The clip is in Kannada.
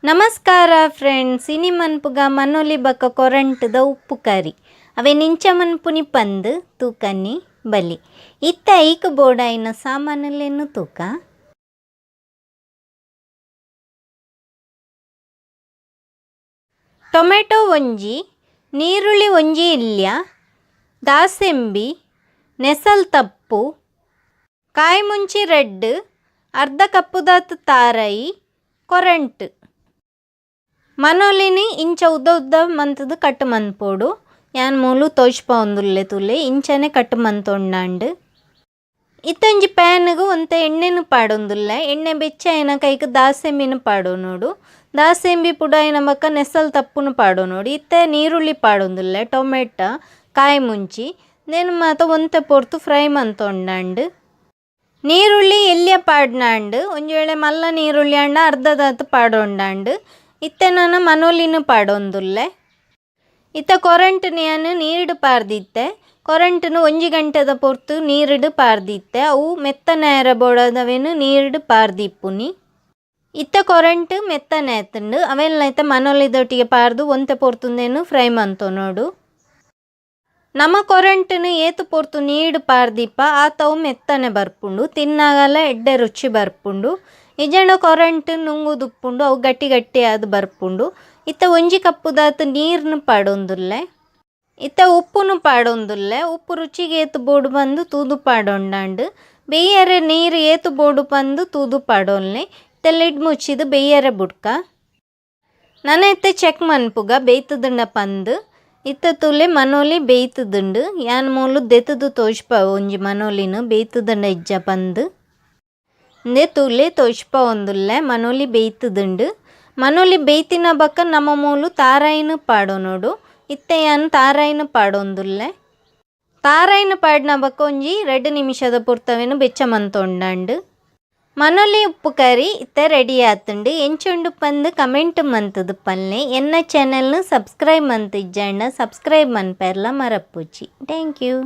ನಮಸ್ಕಾರ ಫ್ರೆಂಡ್ಸ್, ಇನಿ ಮನ್ಪುಗ ಮನೊಲಿ ಬಕ್ಕ ಕೊರಂಟದ ಉಪ್ಪು ಕರಿ ಅವೇ ನಿಂಚ ಮನ್ಪುನಿ ಪಂದು ತೂಕನ್ನಿ ಬಲಿ ಇತ್ತ ಐಕ್ ಬೋಡಾಯಿನ ಸಾಮಾನುಲೆನ್ನು ತೂಕ ಟೊಮೆಟೊ ಒಂಜಿ, ನೀರುಳ್ಳಿ ಒಂಜಿ ಇಲ್ಯ, ದಾಸೆಂಬಿ, ನೆಸಲ್ ತಪ್ಪು, ಕಾಯಿ ಮುಂಚಿ ರೆಡ್, ಅರ್ಧ ಕಪ್ಪುದಾತ್ ತಾರಾಯಿ, ಕೊರಂಟ್ ಮನೊಲಿನಿ ಇಂಚ ಉದ್ದ ಉದ್ದ ಮಂತದು ಕಟ್ ಮನ್ಪೋಡು. ಯಾನ್ ಮೂಲು ತೋಜ್ಪಾವೊಂದುಲ್ಲೆ ತುಲೆ ಇಂಚನೆ ಕಟ್ ಮಂತೊಂಡಾಂಡ್. ಇತ್ತೊಂಜಿ ಪ್ಯಾನ್ಗ್ ಒಂತ ಎಣ್ಣೆನು ಪಾಡೊಂದುಲ್ಲೆ. ಎಣ್ಣೆ ಬೆಚ್ಚ ಆಯ್ನ ಕೈಕ್ ದಾಸೆಂಬಿನ ಪಾಡೋನೋಡು. ದಾಸೆಂಬಿ ಪುಡ ಆಯ್ನ ಬಕ್ಕ ನೆಸಲ್ ತಪ್ಪುನು ಪಾಡೋನೋಡು. ಇತ್ತೆ ನೀರುಳ್ಳಿ ಪಾಡೊಂದುಲ್ಲೆ, ಟೊಮೆಟೊ, ಕಾಯಿ ಮುಂಚಿ ದೇನು ಮಾತ ಒಂತೆ ಪೊರ್ತು ಫ್ರೈ ಮಂತೊಂಡಾಂಡ್. ನೀರುಳ್ಳಿ ಎಲ್ಯ ಪಾಡ್ನಾಂಡ್ ಒಂಜಿ ವೇಳೆ ಮಲ್ಲ ನೀರುಳ್ಳಿ ಆಂಡ ಅರ್ಧದಾತ್ ಪಾಡೊಂಡಾಂಡ್. ಇತ್ತೆ ನಾನು ಮನೊಲಿನು ಪಾಡೊಂದುಲ್ಲೆ. ಇತ್ತ ಕೊರಂಟ್ನು ಯಾನು ನೀರುಡು ಪಾರ್ದಿತ್ತೆ. ಕೊರಂಟ್ನು ಒಂಜಿ ಗಂಟೆದ ಪೊರ್ತು ನೀರುಡು ಪಾರ್ದಿತ್ತೆ. ಅವು ಮೆತ್ತನೆ ಆಯರ ಬೋಡಾದವೇನು ನೀರುಡು ಪಾರ್ದಿಪ್ಪುನಿ. ಇತ್ತ ಕೊರಂಟ್ ಮೆತ್ತನೆ ಆಯ್ತುಂಡು ಅವೆಲ್ಲ ಐತೆ ಮನೊಲಿದೊಟ್ಟಿಗೆ ಪಾರ್ದು ಒಂತೆ ಪೊರ್ತುಂದೇನು ಫ್ರೈ ಮಂತೊನೋಡು. ನಮ್ಮ ಕೊರಂಟ್ನು ಏತು ಪೊರ್ತು ನೀಡು ಪಾರ್ದಿಪ್ಪ ಆತವು ಮೆತ್ತನೆ ಬರ್ಪುಂಡು, ತಿನ್ನಾಗಲ ಎಡ್ಡೆ ರುಚಿ ಬರ್ಪುಂಡು. ಇಜಂಡ ಕೊರಂಟ್ ನುಂಗುದುಪ್ಪುಂಡು ಅವು ಗಟ್ಟಿ ಗಟ್ಟಿ ಆದ್ ಬರ್ಪುಂಡು. ಇತ್ತ ಒಂಜಿ ಕಪ್ಪುದಾತ್ ನೀರ್ನು ಪಾಡೊಂದುಲ್ಲೆ. ಇತ್ತ ಉಪ್ಪುನು ಪಾಡೊಂದುಲ್ಲೆ. ಉಪ್ಪು ರುಚಿಗೆ ಏತು ಬೋಡು ಬಂದು ತೂದು ಪಾಡೊಂಡಾಂಡ್. ಬೇಯರೆ ನೀರು ಏತು ಬೋಡು ಬಂದು ತೂದು ಪಾಡೊಲ್ಲೆ. ಇತ್ತ ಲಿಡ್ ಮುಚ್ಚಿದು ಬೇಯರೆ ಬುಡ್ಕ ನನ್ನ ಇತ್ತೆ ಚೆಕ್ ಮನ್ಪುಗ ಬೇಯ್ತದುಂಡ ಪಂದು. ಇತ್ತ ತುಲೆ ಮನೊಲಿ ಬೇಯ್ತದುಂಡು. ಯಾನ್ ಮೂಲು ದೆತದು ತೋಜ್ಪ ಒಂಜಿ ಮನೊಲಿನು ಬೇಯ್ತದುಂಡ ಇಜ್ಜ ಪಂದು ಇಂದೆ ತುಲೆ ತೋಜ್ಪ ಒಂದುಲ್ಲೆ ಮನೊಲಿ ಬೇಯ್ತದುಂಡು. ಮನೊಲಿ ಬೇಯ್ತಿನ ಬಕ್ಕ ನಮ್ಮ ಮೂಲು ತಾರಾಯಿನು ಪಾಡೋನೋಡು. ಇತ್ತೆ ಯಾನ್ ತಾರಾಯಿನು ಪಾಡೊಂದುಲ್ಲೆ. ತಾರಾಯಿನು ಪಾಡ್ನ ಬಕ್ಕ ಒಂಜಿ 2 ನಿಮಿಷದ ಪುರ್ತವೇನು ಬೆಚ್ಚ ಮಂತೊಂಡಾಂಡ್. ಮನೊಲಿ ಉಪ್ಪು ಕರಿ ಇತ್ತೆ ರೆಡಿ ಆತುಂಡು. ಎಂಚುಂಡು ಪಂದು ಕಮೆಂಟ್ ಮಂತದು ಪಲ್ಲೆ. ಎನ್ನ ಚಾನೆಲ್ನು ಸಬ್ಸ್ಕ್ರೈಬ್ ಮಂತಿಜ್ಜಂಡ ಸಬ್ಸ್ಕ್ರೈಬ್ ಮನ್ಪೆರ್ಲ ಮರಪ್ಪುಜಿ. Thank you.